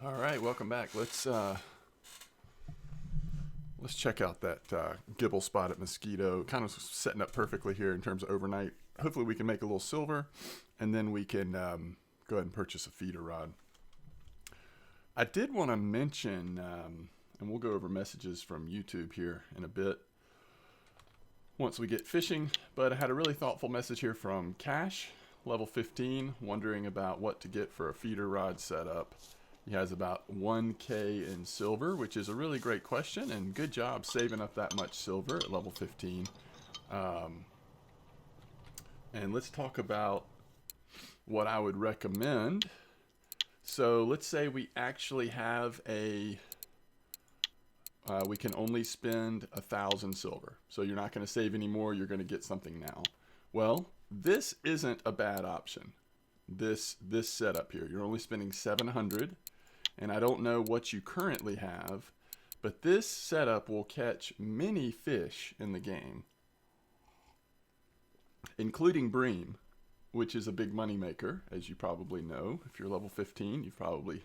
All right, welcome back. Let's check out that gibble spotted mosquito. Kind of setting up perfectly here in terms of overnight. Hopefully we can make a little silver, and then we can go ahead and purchase a feeder rod. I did want to mention, and we'll go over messages from YouTube here in a bit once we get fishing, but I had a really thoughtful message here from Cash, level 15, wondering about what to get for a feeder rod setup. He has about 1K in silver, which is a really great question, and good job saving up that much silver at level 15. And let's talk about what I would recommend. So let's say we actually have we can only spend 1,000 silver. So you're not going to save any more, you're going to get something now. Well, this isn't a bad option. This setup here, you're only spending 700, and I don't know what you currently have, but this setup will catch many fish in the game, including bream, which is a big money maker, as you probably know. If you're level 15, you've probably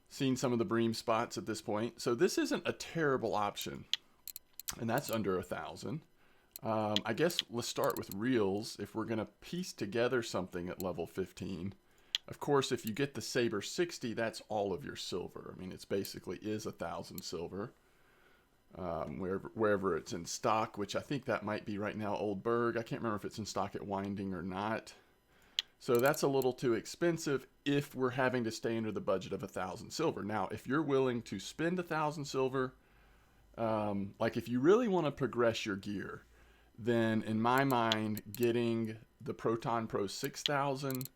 seen some of the bream spots at this point. So this isn't a terrible option, and that's under 1,000. I guess let's start with reels. If we're going to piece together something at level 15, of course, if you get the Saber 60, that's all of your silver. I mean, it's basically is 1,000 silver, wherever it's in stock, which I think that might be right now Old Berg. I can't remember if it's in stock at Winding or not. So that's a little too expensive if we're having to stay under the budget of 1,000 silver. Now, if you're willing to spend 1,000 silver, like if you really want to progress your gear, then in my mind, getting the Proton Pro 6000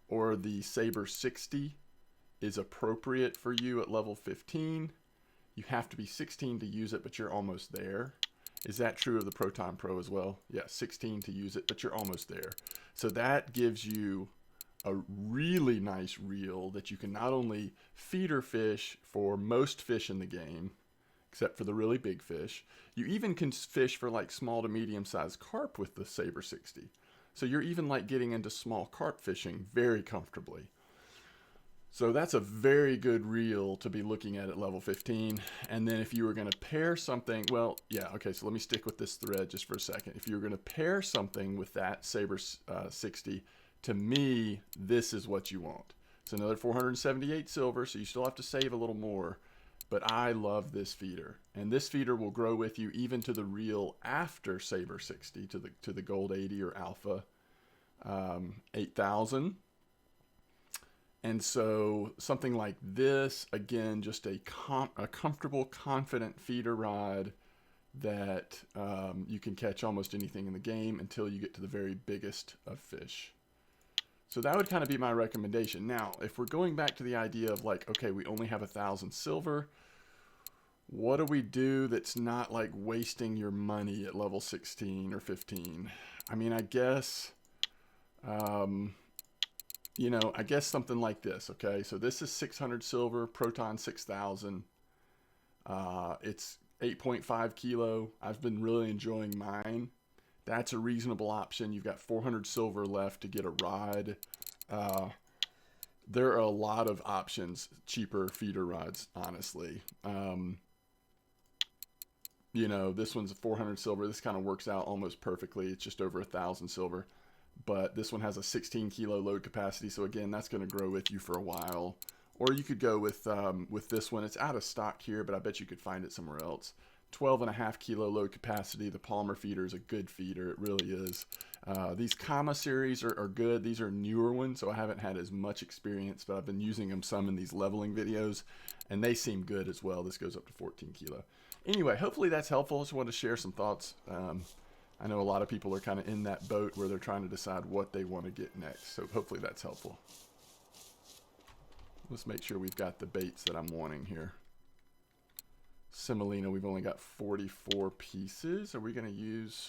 or the Saber 60 is appropriate for you at level 15. You have to be 16 to use it, but you're almost there. Is that true of the Proton Pro as well? Yeah, 16 to use it, but you're almost there. So that gives you a really nice reel that you can not only feeder fish for most fish in the game, except for the really big fish. You even can fish for like small to medium sized carp with the Saber 60. So you're even like getting into small carp fishing very comfortably. So that's a very good reel to be looking at level 15. And then if you were going to pair something, well, yeah, okay, so let me stick with this thread just for a second. If you're going to pair something with that Saber 60, to me, this is what you want. It's another 478 silver, so you still have to save a little more. But I love this feeder, and this feeder will grow with you even to the reel after Saber 60, to the Gold 80 or Alpha 8,000. And so something like this, again, just a comfortable, confident feeder rod that you can catch almost anything in the game until you get to the very biggest of fish. So that would kind of be my recommendation. Now, if we're going back to the idea of like, okay, we only have 1,000 silver, what do we do that's not like wasting your money at level 16 or 15? I mean, I guess, I guess something like this, okay? So this is 600 silver, Proton 6,000. It's 8.5 kilo. I've been really enjoying mine. That's a reasonable option. You've got 400 silver left to get a rod. There are a lot of options, cheaper feeder rods, honestly. This one's a 400 silver. This kind of works out almost perfectly. It's just over 1,000 silver. But this one has a 16 kilo load capacity. So again, that's going to grow with you for a while. Or you could go with this one. It's out of stock here, but I bet you could find it somewhere else. 12.5 kilo load capacity. The Palmer feeder is a good feeder. It really is. These Kama series are good. These are newer ones, so I haven't had as much experience, but I've been using them some in these leveling videos, and they seem good as well. This goes up to 14 kilo. Anyway, hopefully that's helpful. I just wanted to share some thoughts. I know a lot of people are kind of in that boat where they're trying to decide what they want to get next, so hopefully that's helpful. Let's make sure we've got the baits that I'm wanting here. Semolina, we've only got 44 pieces. Are we going to use...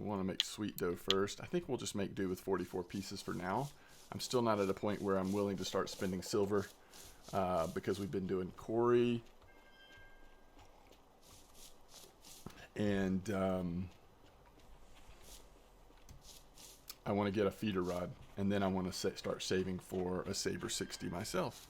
We want to make sweet dough first. I think we'll just make do with 44 pieces for now. I'm still not at a point where I'm willing to start spending silver because we've been doing Kuori. And I want to get a feeder rod, and then I want to start saving for a Saber 60 myself.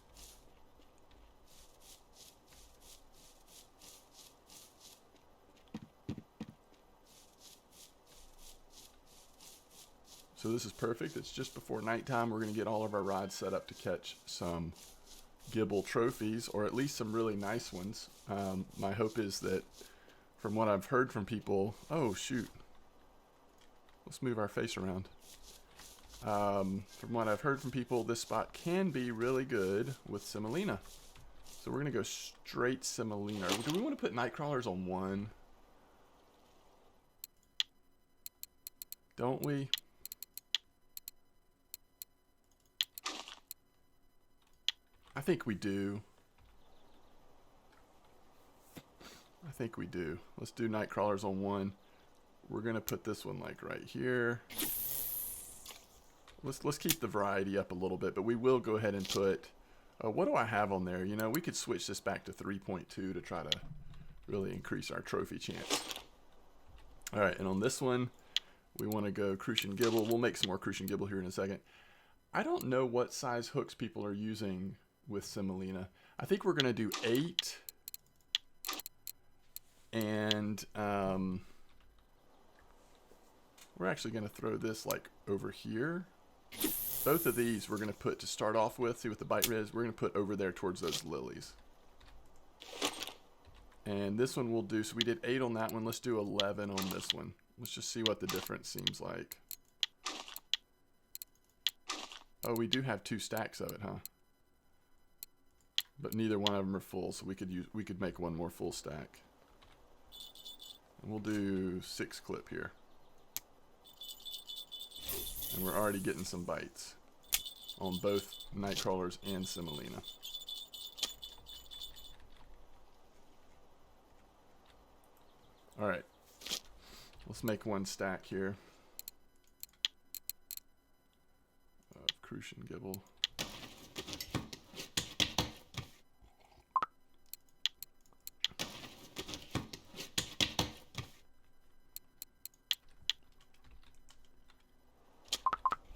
So this is perfect. It's just before nighttime. We're going to get all of our rods set up to catch some gibble trophies, or at least some really nice ones. My hope is that, from what I've heard from people, oh shoot, let's move our face around. From what I've heard from people, this spot can be really good with Semolina. So we're going to go straight Semolina. Do we want to put night crawlers on 1? Don't we? I think we do. I think we do. Let's do night crawlers on 1. We're gonna put this one like right here. Let's keep the variety up a little bit, but we will go ahead and put. What do I have on there? You know, we could switch this back to 3.2 to try to really increase our trophy chance. All right, and on this one, we want to go Crucian Gibble. We'll make some more Crucian Gibble here in a second. I don't know what size hooks people are using with Semolina. I think we're going to do 8. And we're actually going to throw this like over here. Both of these we're going to put to start off with. See what the bite rate is. We're going to put over there towards those lilies. And this one we'll do. So we did 8 on that one. Let's do 11 on this one. Let's just see what the difference seems like. Oh, we do have 2 stacks of it, huh? But neither one of them are full, so we could make one more full stack. And we'll do 6 clip here. And we're already getting some bites on both night crawlers and Semolina. All right, let's make 1 stack here of Crucian Gibble.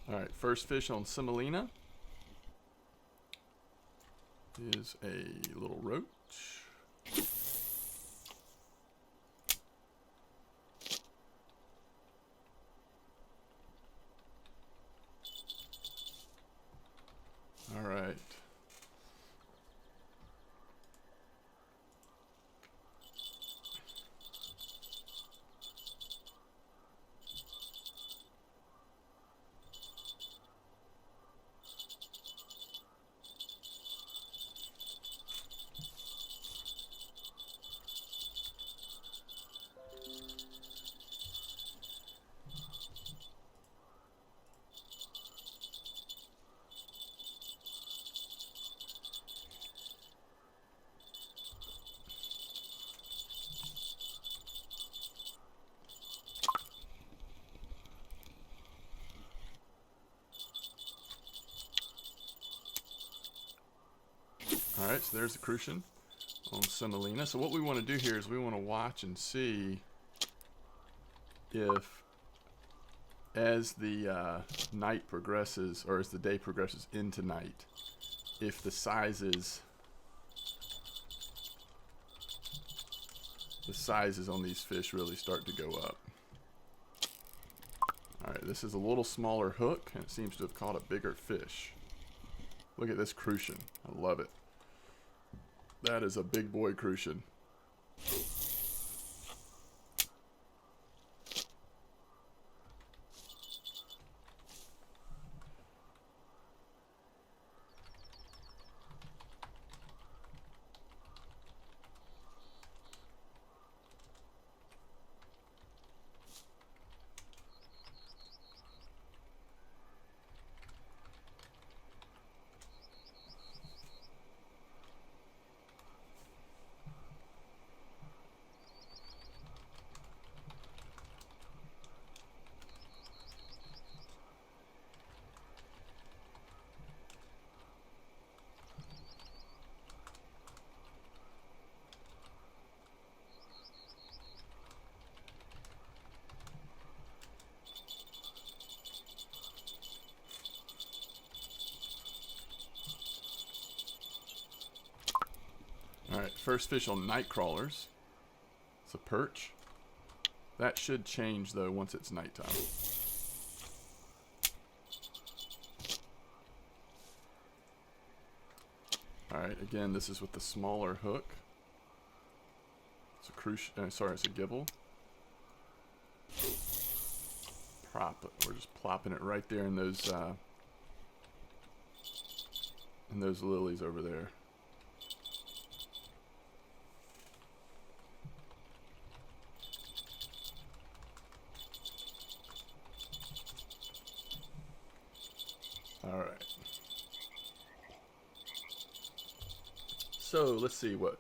All right, first fish on Semolina is a little roach. All right. All right, so there's the Crucian on Semolina. So what we want to do here is we want to watch and see if, as the night progresses, or as the day progresses into night, if the sizes on these fish really start to go up. All right, this is a little smaller hook, and it seems to have caught a bigger fish. Look at this Crucian. I love it. That is a big boy Crucian. First fish on night crawlers. It's a perch. That should change though once it's nighttime. Alright, again, this is with the smaller hook. It's a crucial, sorry, it's a gibble. Prop it. We're just plopping it right there in those lilies over there. All right. So let's see where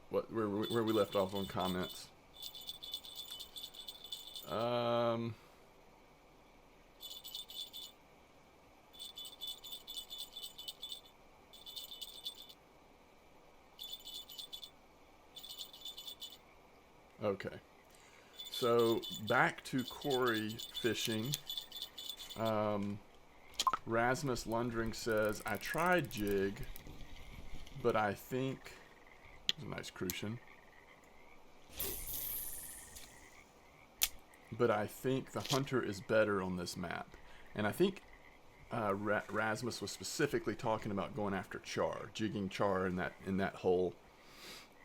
we left off on comments. Okay. So back to Kuori fishing. Rasmus Lundring says, I tried jig, but I think, there's a nice crucian, but I think the hunter is better on this map. And I think Rasmus was specifically talking about going after char, jigging char in that hole,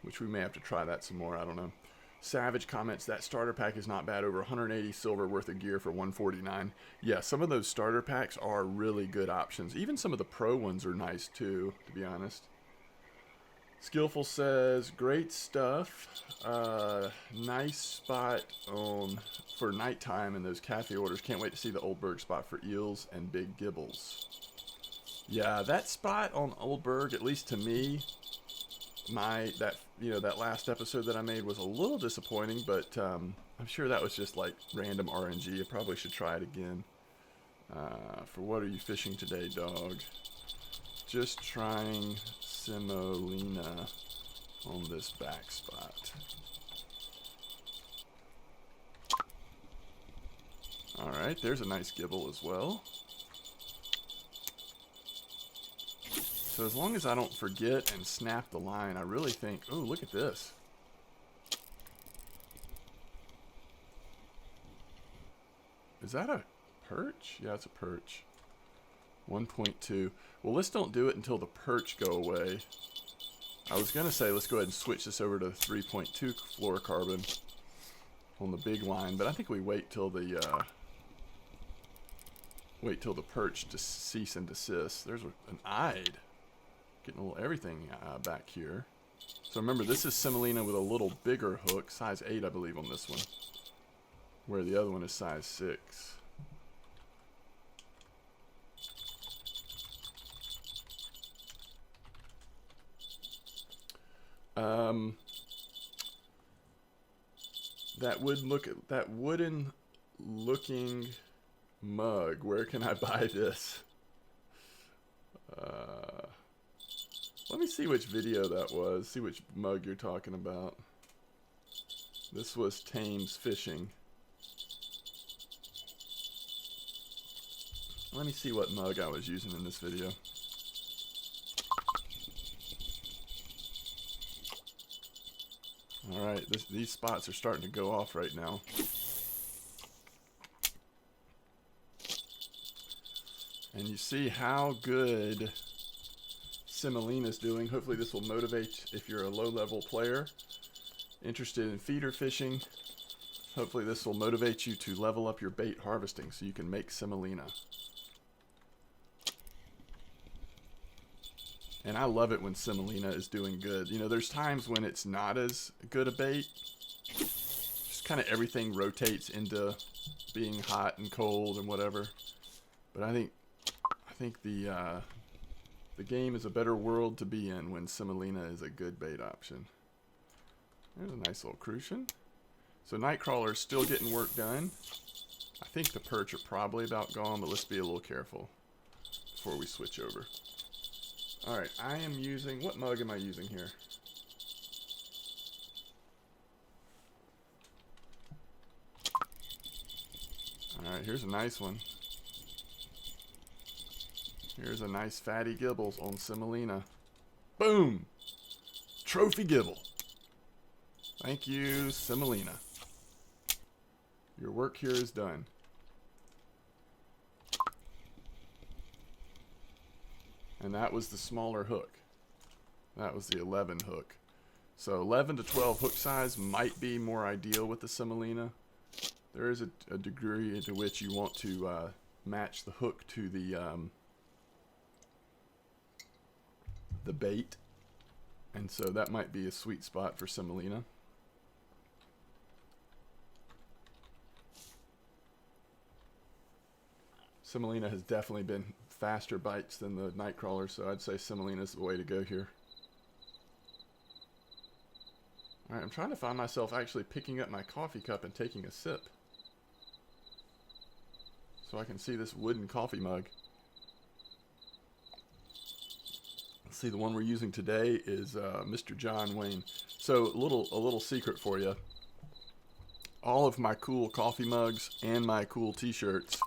which we may have to try that some more, I don't know. Savage comments, that starter pack is not bad, over 180 silver worth of gear for 149. Yeah, some of those starter packs are really good options. Even some of the pro ones are nice too, to be honest. Skillful says, great stuff. Nice spot for nighttime in those cafe orders. Can't wait to see the Oldberg spot for eels and big gibbles. Yeah, that spot on Oldberg, at least to me, that last episode that I made was a little disappointing, but I'm sure that was just like random RNG. I probably should try it again. For what are you fishing today, dog? Just trying Semolina on this back spot. Alright, there's a nice gibble as well. So as long as I don't forget and snap the line, I really think, oh, look at this. Is that a perch? Yeah, it's a perch. 1.2. Well, let's don't do it until the perch go away. I was going to say let's go ahead and switch this over to 3.2 fluorocarbon on the big line, but I think we wait till the perch to cease and desist. There's an eyed. Getting a little everything back here. So remember, this is Semolina with a little bigger hook, size 8 I believe on this one, where the other one is size 6. That wooden looking mug, where can I buy this? Let me see which video that was, see which mug you're talking about. This was Thames Fishing. Let me see what mug I was using in this video. Alright, these spots are starting to go off right now. And you see how good Semolina's doing. Hopefully this will motivate if you're a low-level player interested in feeder fishing. Hopefully this will motivate you to level up your bait harvesting so you can make Semolina. And I love it when Semolina is doing good. You know, there's times when it's not as good a bait. Just kind of everything rotates into being hot and cold and whatever. But I think the game is a better world to be in when Semolina is a good bait option. There's a nice little crucian. So Nightcrawler is still getting work done. I think the perch are probably about gone, but let's be a little careful before we switch over. Alright, I am using, what mug am I using here? Alright, here's a nice one. Here's a nice fatty gibbles on Semolina. Boom! Trophy gibble. Thank you, Semolina. Your work here is done. And that was the smaller hook. That was the 11 hook. So 11 to 12 hook size might be more ideal with the Semolina. There is a degree to which you want to match the hook to the bait. And so that might be a sweet spot for Semolina. Semolina has definitely been faster bites than the Nightcrawler, so I'd say Semolina is the way to go here. Alright, I'm trying to find myself actually picking up my coffee cup and taking a sip, so I can see this wooden coffee mug. Let's see, the one we're using today is Mr. John Wayne. So a little secret for you. All of my cool coffee mugs and my cool t-shirts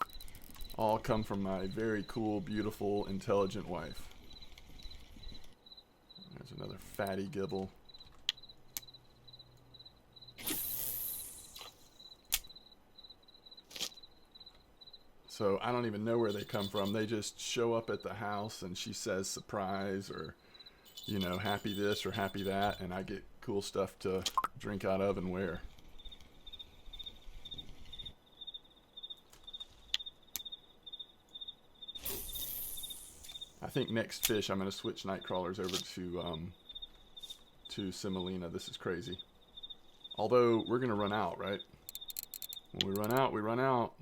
all come from my very cool, beautiful, intelligent wife. There's another fatty gibble. So I don't even know where they come from. They just show up at the house and she says surprise, or, you know, happy this or happy that, and I get cool stuff to drink out of and wear. I think next fish I'm going to switch Nightcrawlers over to Semolina. This is crazy. Although we're going to run out, right? When we run out, we run out.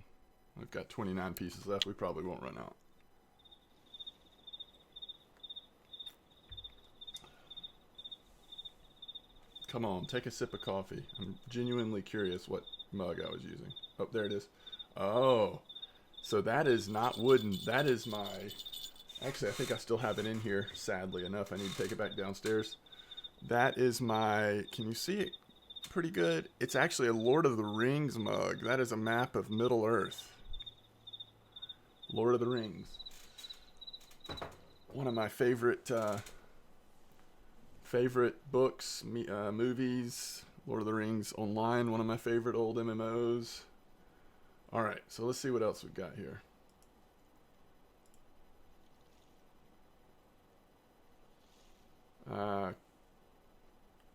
We've got 29 pieces left. We probably won't run out. Come on, take a sip of coffee. I'm genuinely curious what mug I was using. Oh, there it is. Oh, so that is not wooden. That is my... Actually, I think I still have it in here, sadly enough. I need to take it back downstairs. That is my... Can you see it pretty good? It's actually a Lord of the Rings mug. That is a map of Middle Earth. Lord of the Rings. One of my favorite books, movies. Lord of the Rings Online, one of my favorite old MMOs. Alright, so let's see what else we've got here.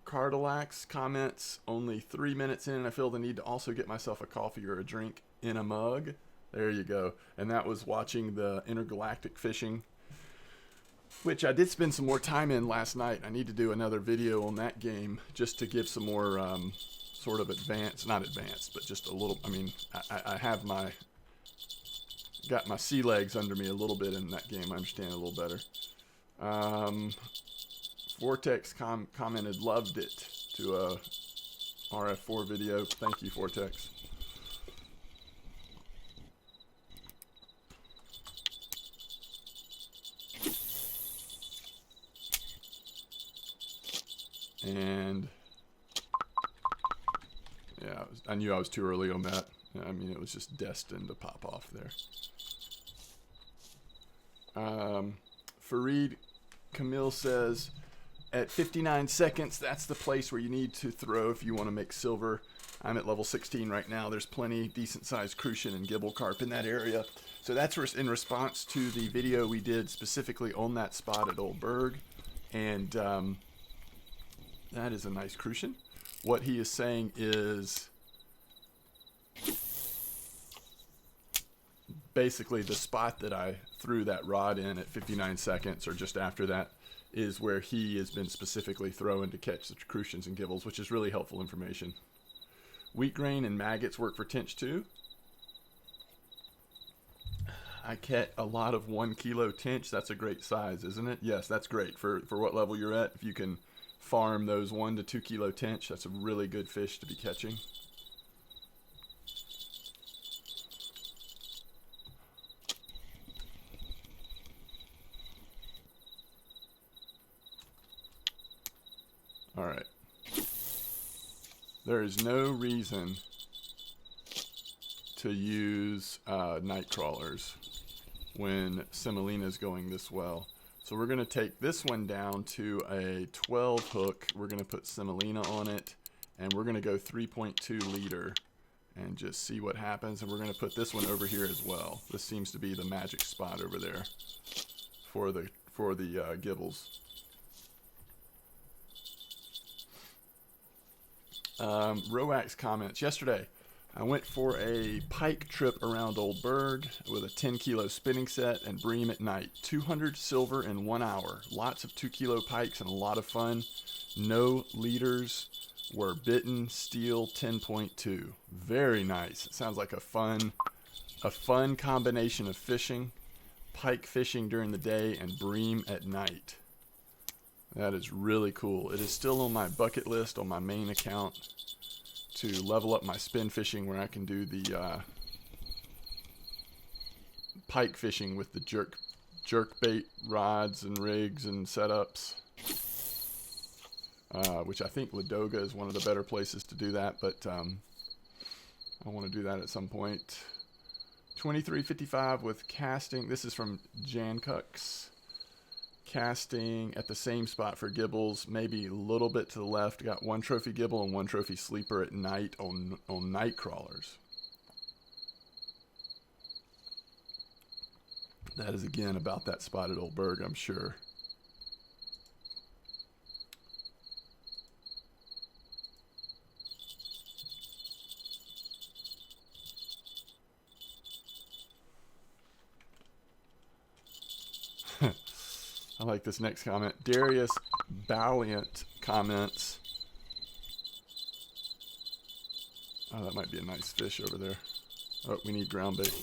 Cardalax comments, only 3 minutes in, I feel the need to also get myself a coffee or a drink in a mug. There you go. And that was watching the Intergalactic Fishing, which I did spend some more time in last night. I need to do another video on that game just to give some more sort of advanced, not advanced, but just a little, I mean, I have got my sea legs under me a little bit in that game. I understand it a little better. Vortex commented, loved it, to a RF4 video. Thank you, Vortex. And yeah, I knew I was too early on that. I mean, it was just destined to pop off there. Fareed Camille says, at 59 seconds, that's the place where you need to throw if you want to make silver. I'm at level 16 right now. There's plenty decent-sized crucian and gibble carp in that area. So that's in response to the video we did specifically on that spot at Old Berg. And that is a nice crucian. What he is saying is basically the spot that I threw that rod in at 59 seconds or just after that is where he has been specifically throwing to catch the crucians and gibbles, which is really helpful information. Wheat grain and maggots work for tench too. I catch a lot of 1 kilo tench. That's a great size, isn't it? Yes, that's great for what level you're at. If you can farm those 1 to 2 kilo tench, that's a really good fish to be catching. All right. There is no reason to use night crawlers when Semolina is going this well. So we're going to take this one down to a 12 hook. We're going to put Semolina on it, and we're going to go 3.2 leader and just see what happens. And we're going to put this one over here as well. This seems to be the magic spot over there for the gibbles. Roax comments, yesterday I went for a pike trip around Old Berg with a 10 kilo spinning set and bream at night. 200 silver in 1 hour. Lots of 2 kilo pikes and a lot of fun. No leaders were bitten. Steel 10.2. Very nice. It sounds like a fun combination of fishing. Pike fishing during the day and bream at night. That is really cool. It is still on my bucket list on my main account to level up my spin fishing, where I can do the pike fishing with the jerk bait rods and rigs and setups, which I think Ladoga is one of the better places to do that, but I want to do that at some point. 2355 with casting. This is from Jancucks. Casting at the same spot for gibbles, maybe a little bit to the left. Got 1 trophy gibble and 1 trophy sleeper at night on night crawlers. That is again about that spot at Old Berg, I'm sure. I like this next comment. Darius Valiant comments. Oh, that might be a nice fish over there. Oh, we need ground bait.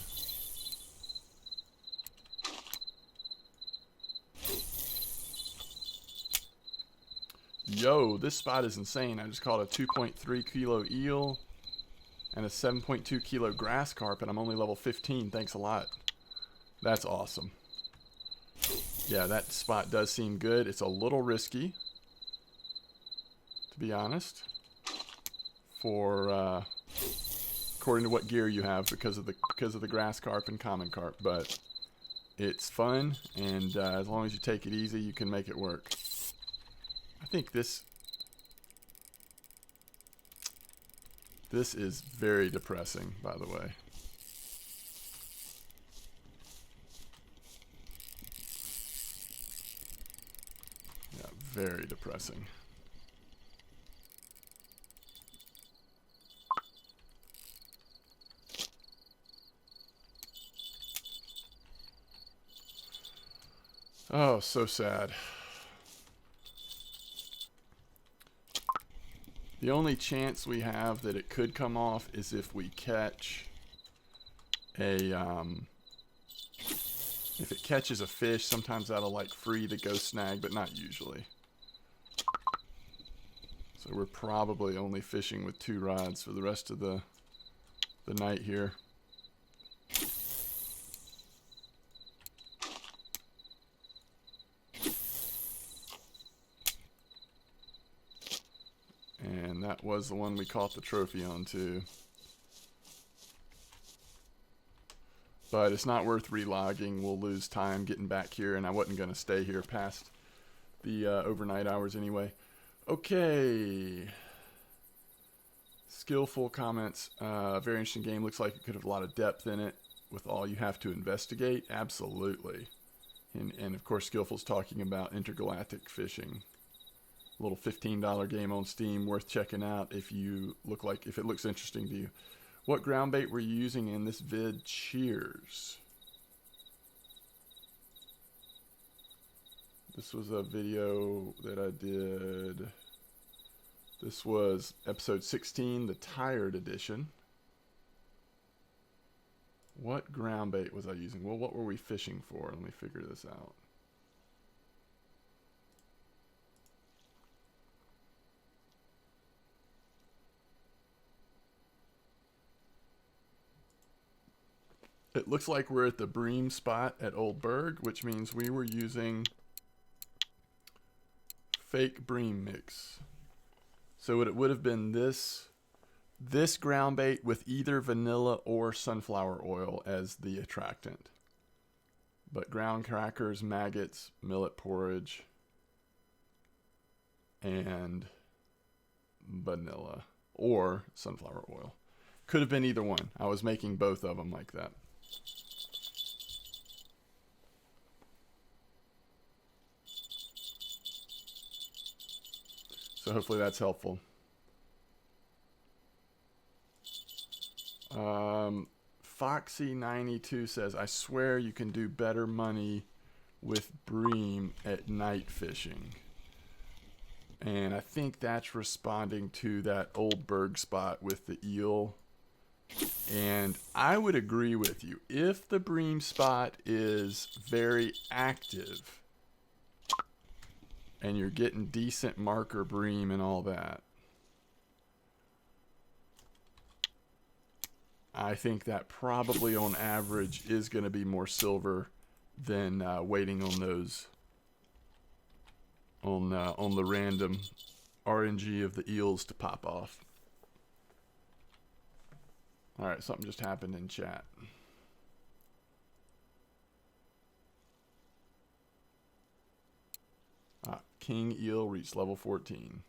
Yo, this spot is insane. I just caught a 2.3 kilo eel and a 7.2 kilo grass carp, and I'm only level 15. Thanks a lot. That's awesome. Yeah, that spot does seem good. It's a little risky, to be honest, for according to what gear you have, because of the grass carp and common carp. But it's fun, and as long as you take it easy, you can make it work. I think this is very depressing, by the way. Very depressing. Oh, so sad. The only chance we have that it could come off is if we catch a if it catches a fish. Sometimes that'll like free the ghost snag, but not usually. So we're probably only fishing with 2 rods for the rest of the night here. And that was the one we caught the trophy on too. But it's not worth relogging. We'll lose time getting back here, and I wasn't going to stay here past the overnight hours anyway. Okay. Skillful comments. Very interesting game. Looks like it could have a lot of depth in it with all you have to investigate. Absolutely. And of course, Skillful's talking about intergalactic fishing. A little $15 game on Steam, worth checking out if it looks interesting to you. What ground bait were you using in this vid? Cheers. This was a video that I did. This was episode 16, the tired edition. What ground bait was I using? Well, what were we fishing for? Let me figure this out. It looks like we're at the bream spot at Old Berg, which means we were using fake bream mix. So it would have been this ground bait with either vanilla or sunflower oil as the attractant. But ground crackers, maggots, millet porridge, and vanilla or sunflower oil. Could have been either one. I was making both of them like that. So hopefully that's helpful. Foxy92 says, I swear you can do better money with bream at night fishing. And I think that's responding to that old berg spot with the eel. And I would agree with you. If the bream spot is very active and you're getting decent marker bream and all that, I think that probably on average is going to be more silver than waiting on those on the random RNG of the eels to pop off. All right, something just happened in chat. King eel reached level 14.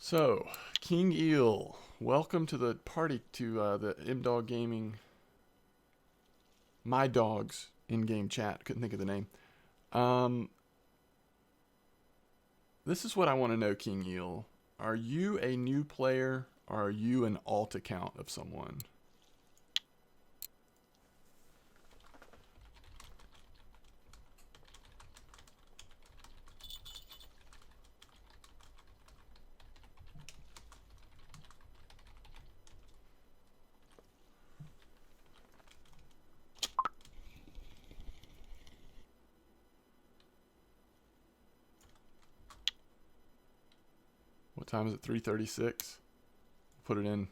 So, King Eel, welcome to the party, to the M-Dog Gaming, My Dogs in-game chat. Couldn't think of the name. This is what I want to know, King Eel. Are you a new player, or are you an alt account of someone? What time is it? 3:36. Put it in.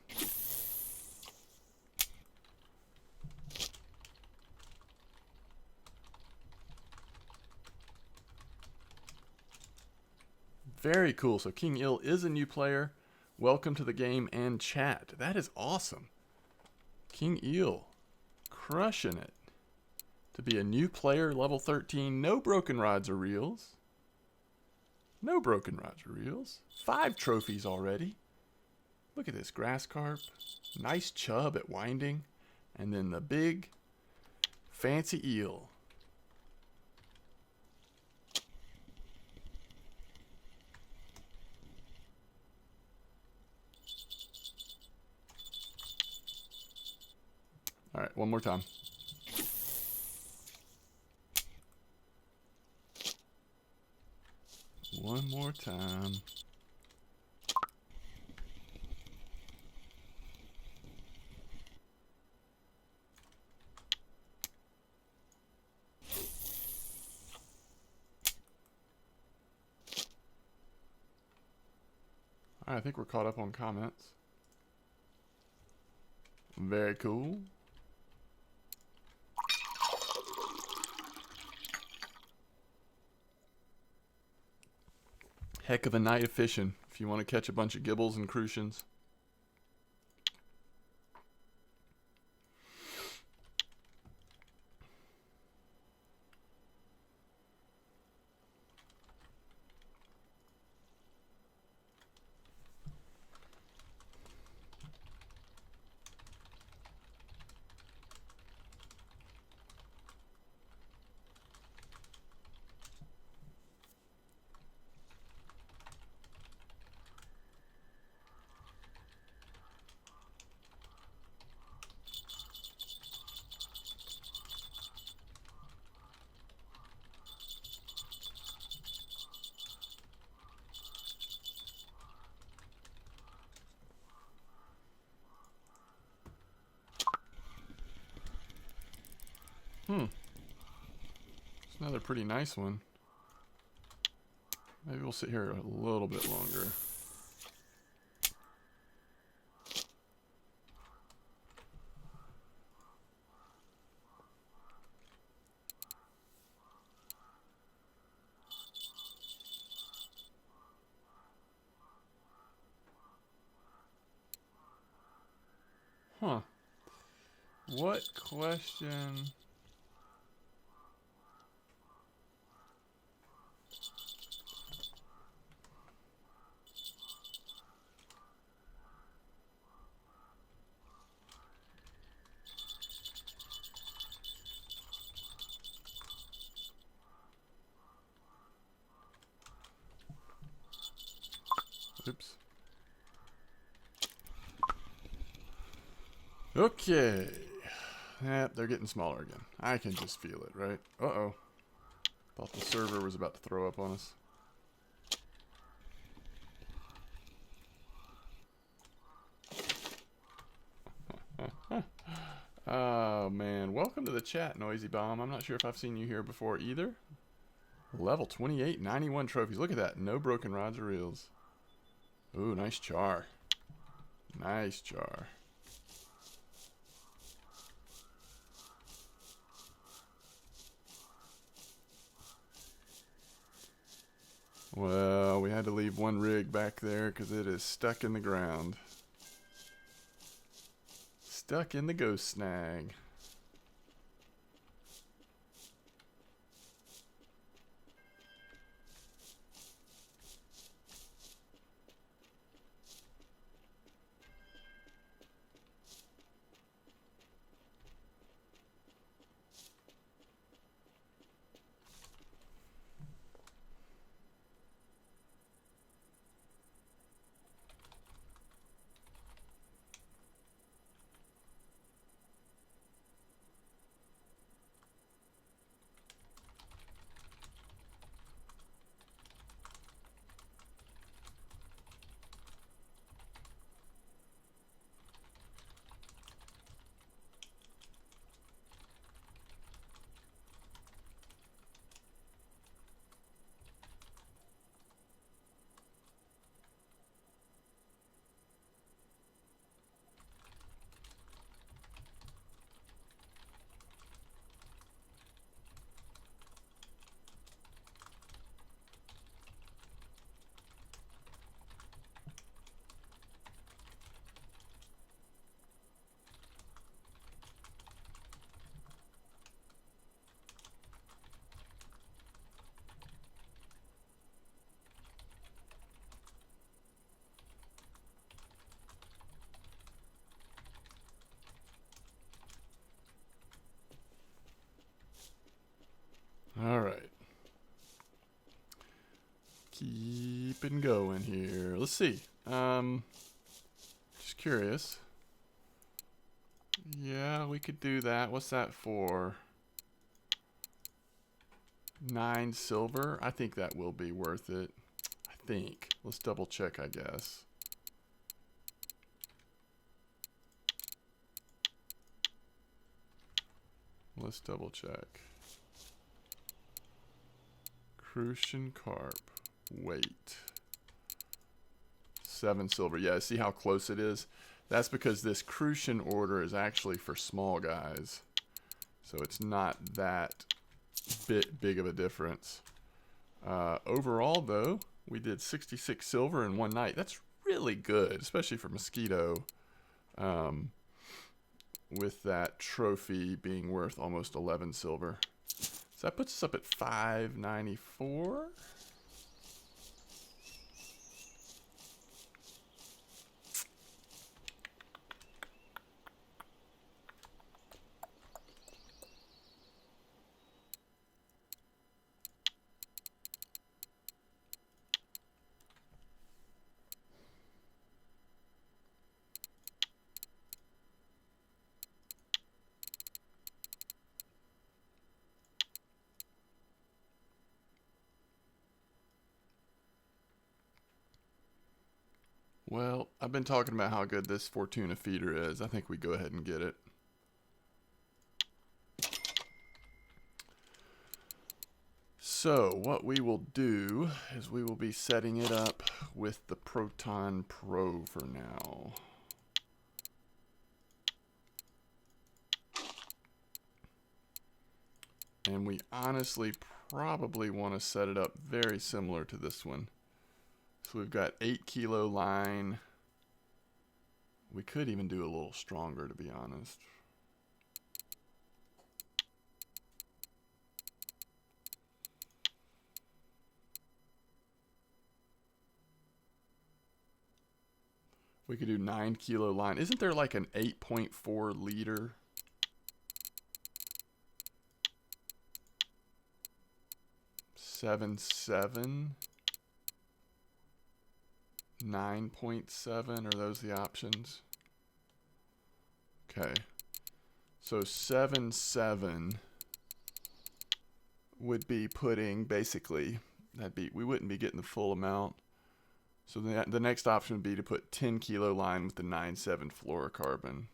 Very cool. So King Eel is a new player. Welcome to the game and chat. That is awesome. King Eel, crushing it. To be a new player, level 13, no broken rods or reels. No broken rods or reels. 5 trophies already. Look at this, grass carp. Nice chub at winding. And then the big, fancy eel. All right, one more time. One more time. All right, I think we're caught up on comments. Very cool. Heck of a night of fishing if you want to catch a bunch of gibbles and crucians. It's another pretty nice one. Maybe we'll sit here a little bit longer. Huh. What question Oops. Okay. Yep, they're getting smaller again. I can just feel it, right? Uh-oh. Thought the server was about to throw up on us. Oh, man. Welcome to the chat, Noisy Bomb. I'm not sure if I've seen you here before either. Level 28, 91 trophies. Look at that. No broken rods or reels. Ooh, nice char. Nice char. Well, we had to leave one rig back there because it is stuck in the ground. Stuck in the ghost snag. All right. Keeping going here. Let's see. Just curious. Yeah, we could do that. What's that for? 9 silver. I think that will be worth it. I think. Let's double check, I guess. Let's double check. Crucian carp. Weight. 7 silver. Yeah, see how close it is? That's because this Crucian order is actually for small guys. So it's not that big of a difference. Overall, though, we did 66 silver in one night. That's really good, especially for Mosquito. With that trophy being worth almost 11 silver. So that puts us up at 594. Well, I've been talking about how good this Fortuna Feeder is. I think we go ahead and get it. So what we will do is we will be setting it up with the Proton Pro for now. And we honestly probably want to set it up very similar to this one. So we've got 8 kilo line. We could even do a little stronger, to be honest. We could do 9 kilo line. Isn't there like an 8.4 liter? Seven. 9.7, are those the options? Okay. So 7.7 would be putting, basically, we wouldn't be getting the full amount. So the next option would be to put 10 kilo line with the 9.7 fluorocarbon.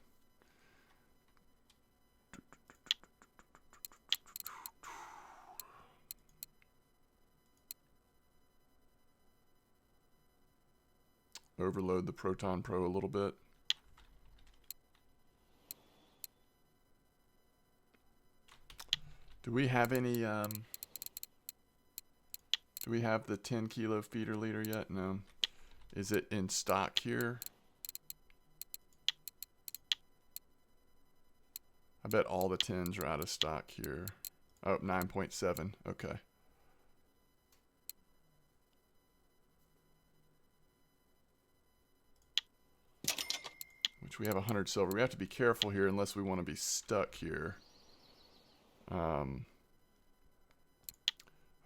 Overload the Proton Pro a little bit. Do we have any, do we have the 10 kilo feeder leader yet? No. Is it in stock here? I bet all the 10s are out of stock here. Oh, 9.7, okay. Which we have 100 silver. We have to be careful here unless we want to be stuck here.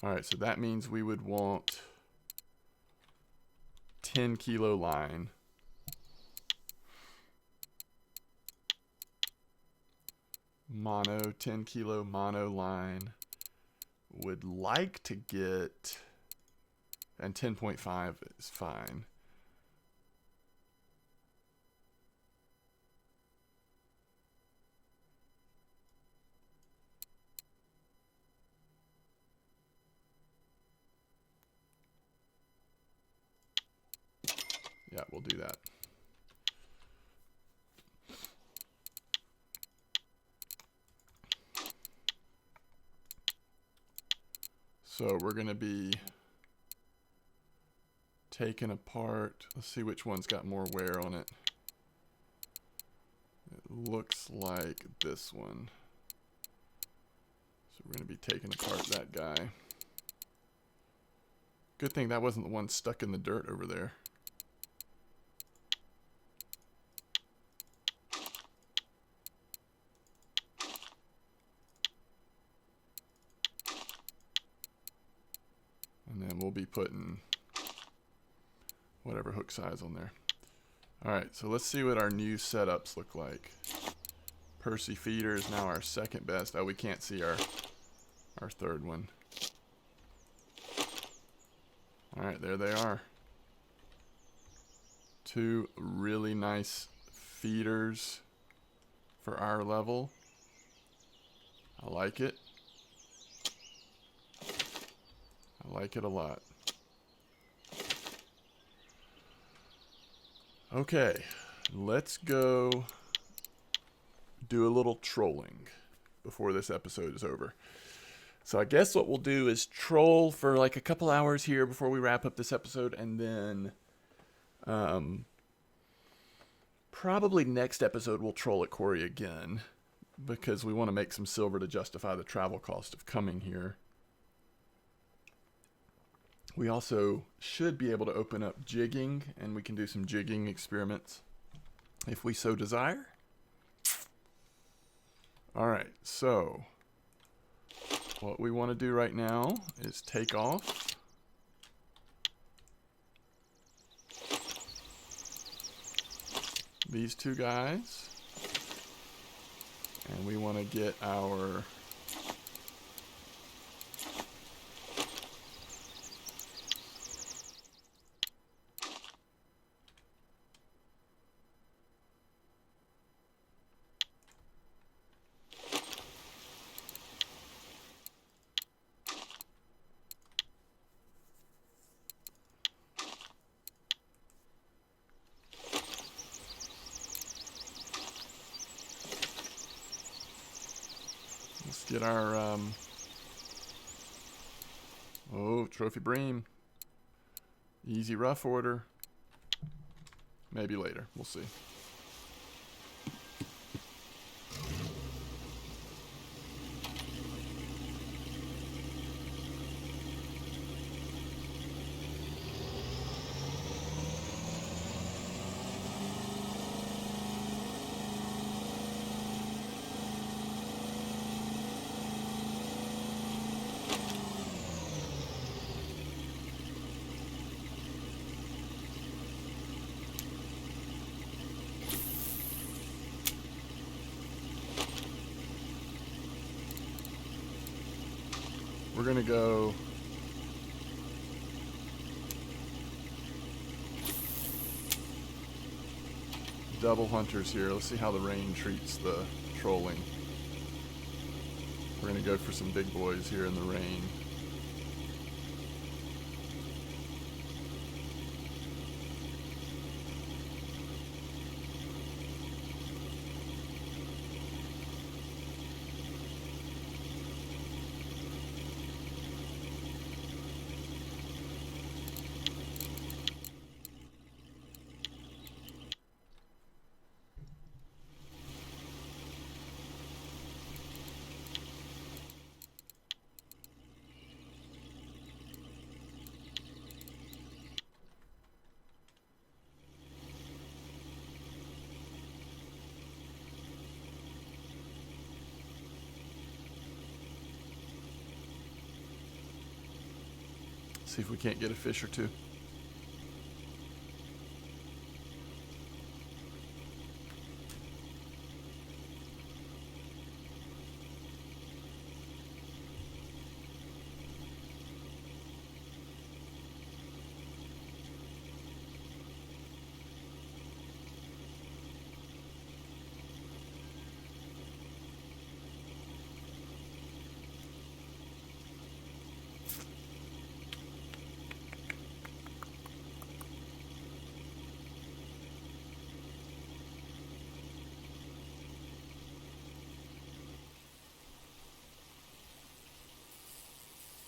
Alright, so that means we would want 10 kilo line. Mono, 10 kilo mono line. Would like to get, and 10.5 is fine. Yeah, we'll do that. So we're going to be taking apart. Let's see which one's got more wear on it. It looks like this one. So we're going to be taking apart that guy. Good thing that wasn't the one stuck in the dirt over there. And then we'll be putting whatever hook size on there. Alright, so let's see what our new setups look like. Percy Feeder is now our second best. Oh, we can't see our third one. Alright, there they are. Two really nice feeders for our level. I like it. I like it a lot. Okay, let's go do a little trolling before this episode is over. So I guess what we'll do is troll for like a couple hours here before we wrap up this episode, and then probably next episode we'll troll at Kuori again, because we want to make some silver to justify the travel cost of coming here. We also should be able to open up jigging, and we can do some jigging experiments if we so desire. Alright, so what we want to do right now is take off. These two guys. And we want to get our get our, oh, trophy bream. Easy rough order. Maybe later. We'll see. gonna go double hunters here. Let's see how the rain treats the trolling. We're gonna go for some big boys here in the rain. See if we can't get a fish or two.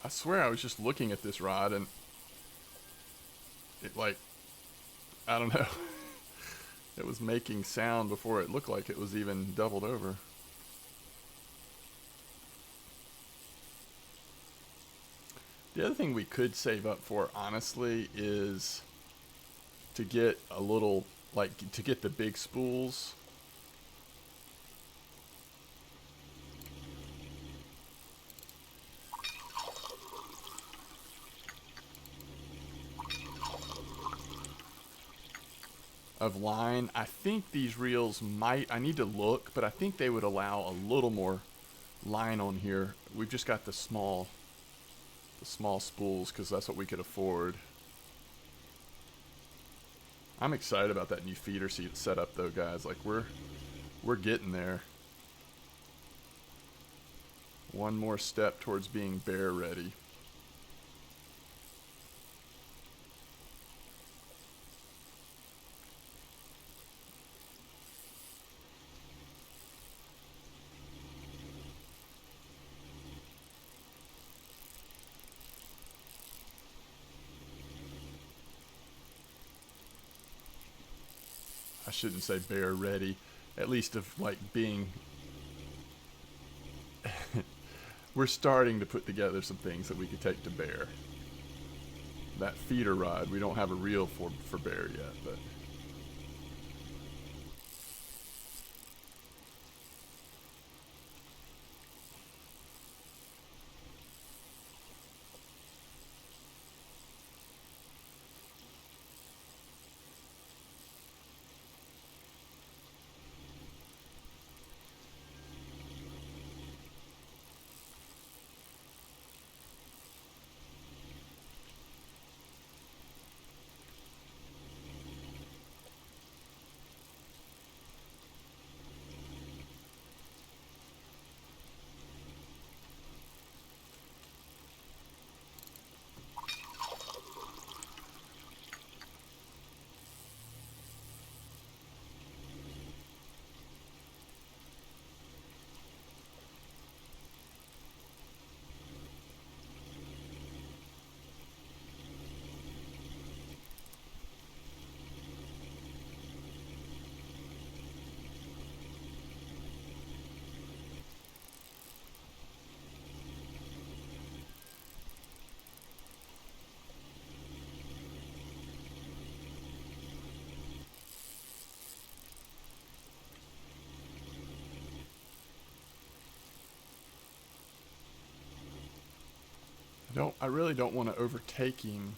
I swear I was just looking at this rod and it, like, I don't know. It was making sound before it looked like it was even doubled over. The other thing we could save up for, honestly, is to get a little, like, to get the big spools. Of line. I think these reels might, I need to look, but I think they would allow a little more line on here. We've just got the small spools because that's what we could afford. I'm excited about that new feeder setup though, guys. Like we're getting there. One more step towards being bear ready. I shouldn't say bear ready, at least of like being we're starting to put together some things that we could take to bear. That feeder rod, we don't have a reel for bear yet, but I really don't want to overtake him.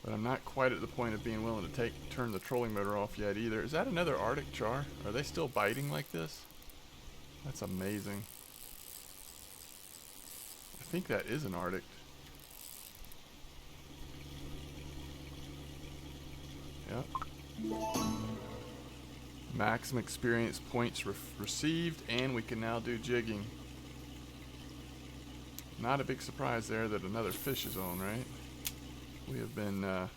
But I'm not quite at the point of being willing to turn the trolling motor off yet either. Is that another Arctic char? Are they still biting like this? That's amazing. I think that is an Arctic. Yep. Maximum experience points received, and we can now do jigging. Not a big surprise there that another fish is on, right? We have been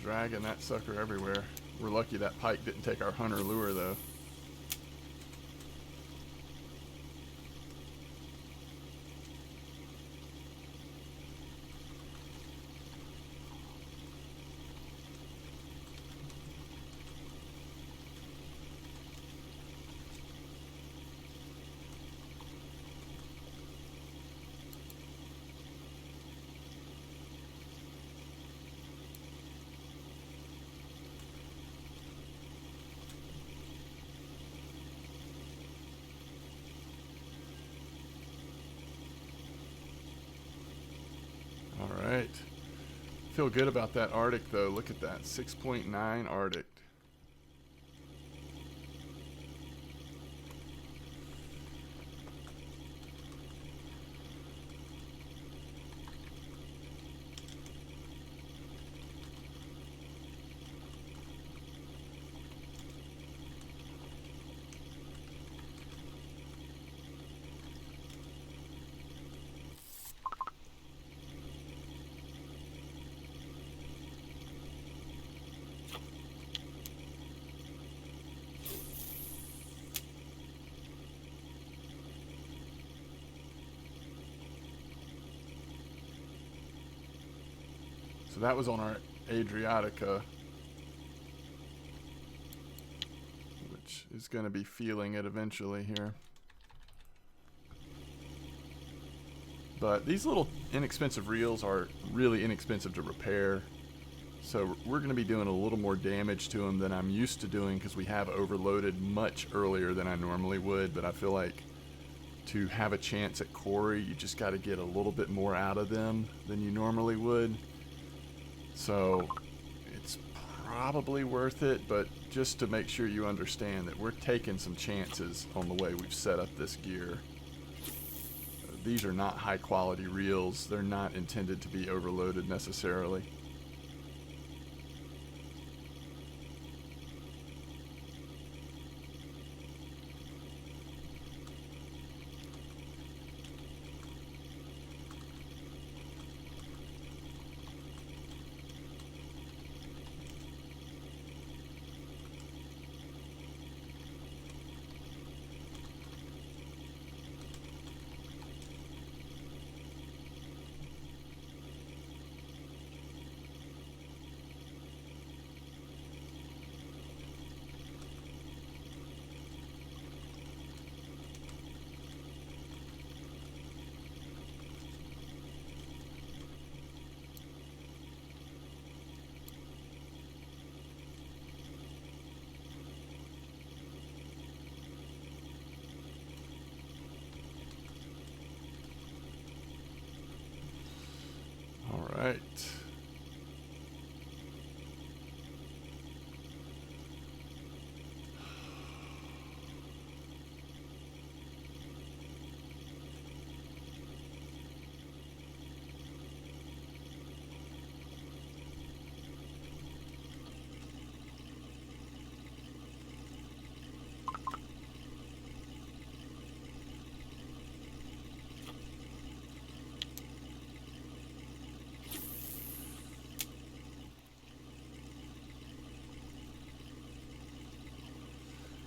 dragging that sucker everywhere. We're lucky that pike didn't take our hunter lure, though. All right. Feel good about that Arctic, though. Look at that, 6.9 Arctic. So that was on our Adriatica, which is going to be feeling it eventually here. But these little inexpensive reels are really inexpensive to repair. So we're going to be doing a little more damage to them than I'm used to doing because we have overloaded much earlier than I normally would. But I feel like to have a chance at Kuori, you just got to get a little bit more out of them than you normally would. So it's probably worth it, but just to make sure you understand that we're taking some chances on the way we've set up this gear. These are not high quality reels. They're not intended to be overloaded necessarily. All right.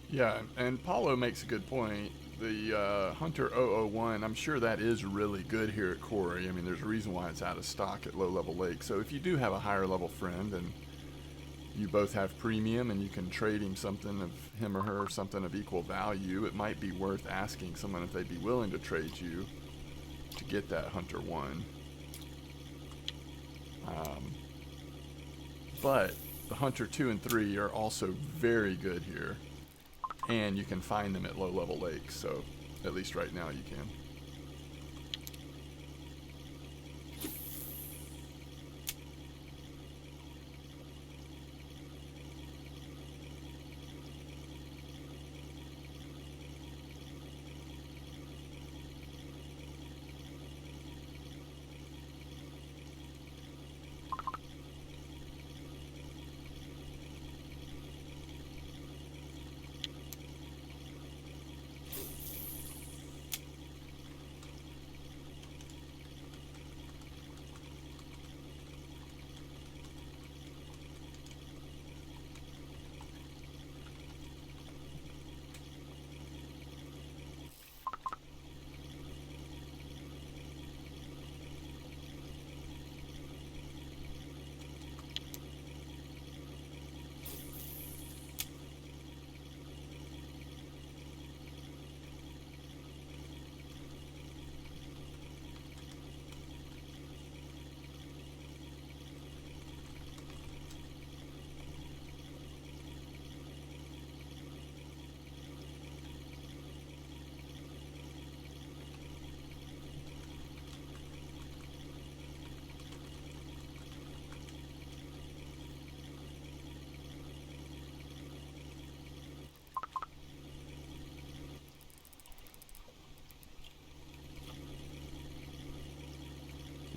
Yeah, and Paulo makes a good point. The Hunter 001, I'm sure that is really good here at Kuori. I mean, there's a reason why it's out of stock at low-level lakes. So if you do have a higher-level friend and you both have premium and you can trade him something of him or her something of equal value, it might be worth asking someone if they'd be willing to trade you to get that Hunter 1. But the Hunter 2 and 3 are also very good here. And you can find them at low-level lakes, so at least right now you can.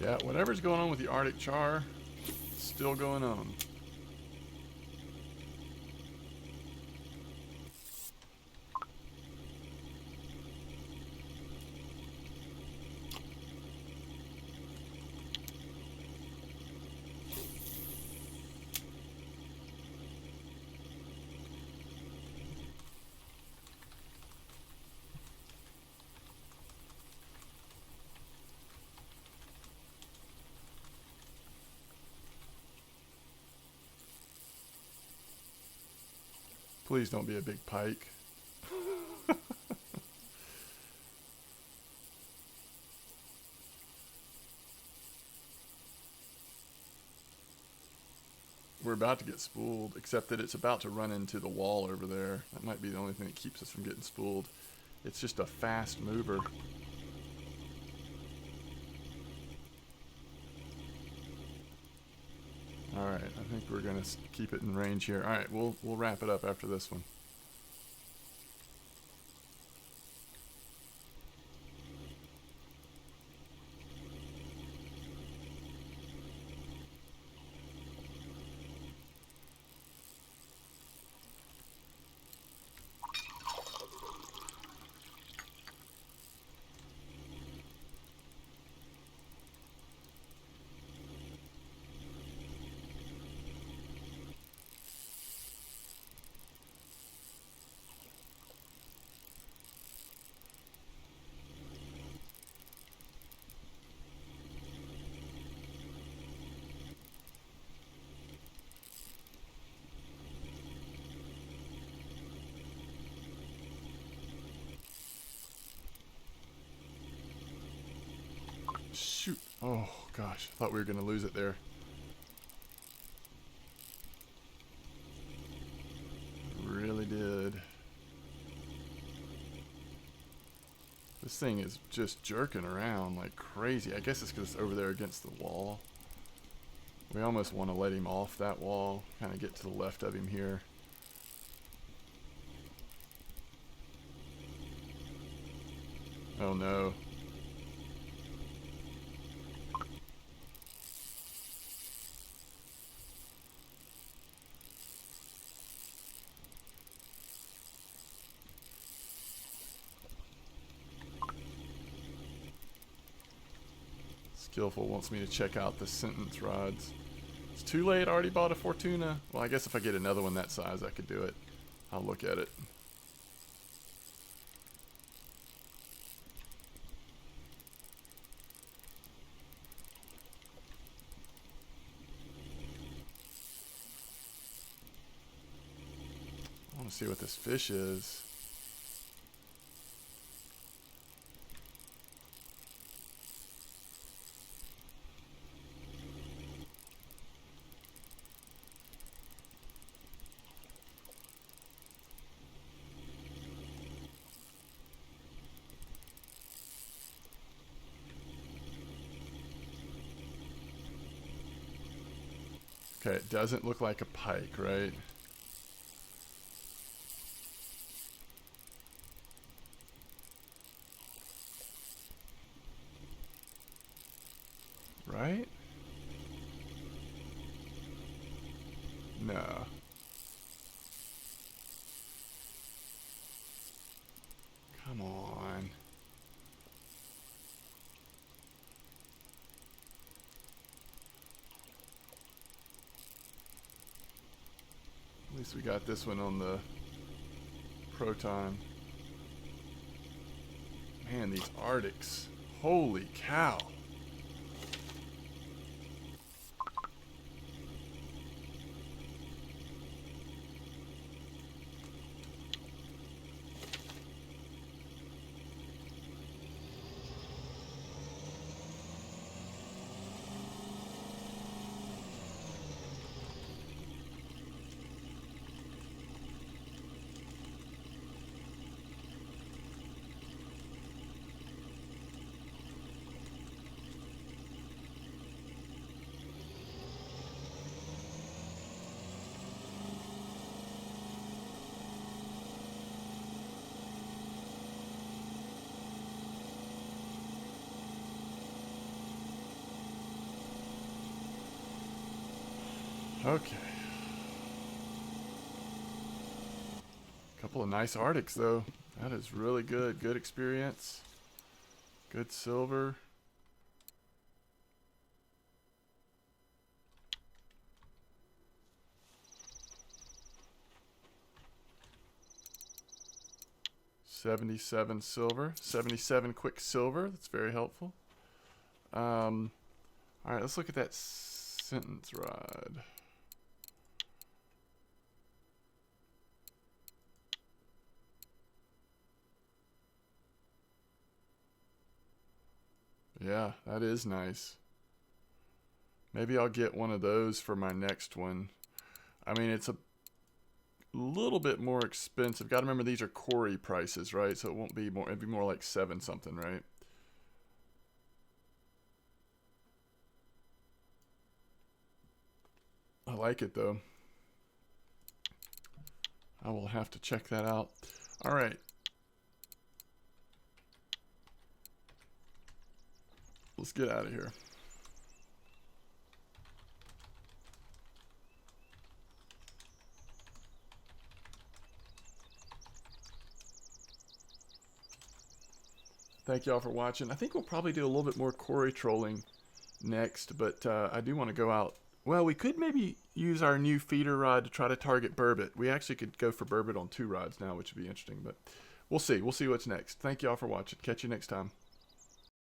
Yeah, whatever's going on with the Arctic char, still going on. Please don't be a big pike. We're about to get spooled, except that it's about to run into the wall over there. That might be the only thing that keeps us from getting spooled. It's just a fast mover. Alright, I think we're going to keep it in range here. Alright, we'll wrap it up after this one. Shoot. Oh, gosh. I thought we were going to lose it there. Really did. This thing is just jerking around like crazy. I guess it's because it's over there against the wall. We almost want to let him off that wall. Kind of get to the left of him here. Oh no. Skillful wants me to check out the sentence rods. It's too late, I already bought a Fortuna. Well, I guess if I get another one that size, I could do it. I'll look at it. I want to see what this fish is. Okay, it doesn't look like a pike, right? Right? No. Come on. At least we got this one on the Proton. Man, these Arctics. Holy cow. Okay. Couple of nice Arctics though. That is really good. Good experience. Good silver. $77 silver. 77 quick silver. That's very helpful. All right, let's look at that sentence rod. Yeah, that is nice. Maybe I'll get one of those for my next one. I mean, it's a little bit more expensive. Got to remember these are Kuori prices, right? So it won't be more. It'd be more like 7 something, right? I like it though. I will have to check that out. All right. Let's get out of here. Thank y'all for watching. I think we'll probably do a little bit more Kuori trolling next, but I do want to go out. Well, we could maybe use our new feeder rod to try to target burbot. We actually could go for burbot on 2 rods now, which would be interesting, but we'll see. We'll see what's next. Thank y'all for watching. Catch you next time.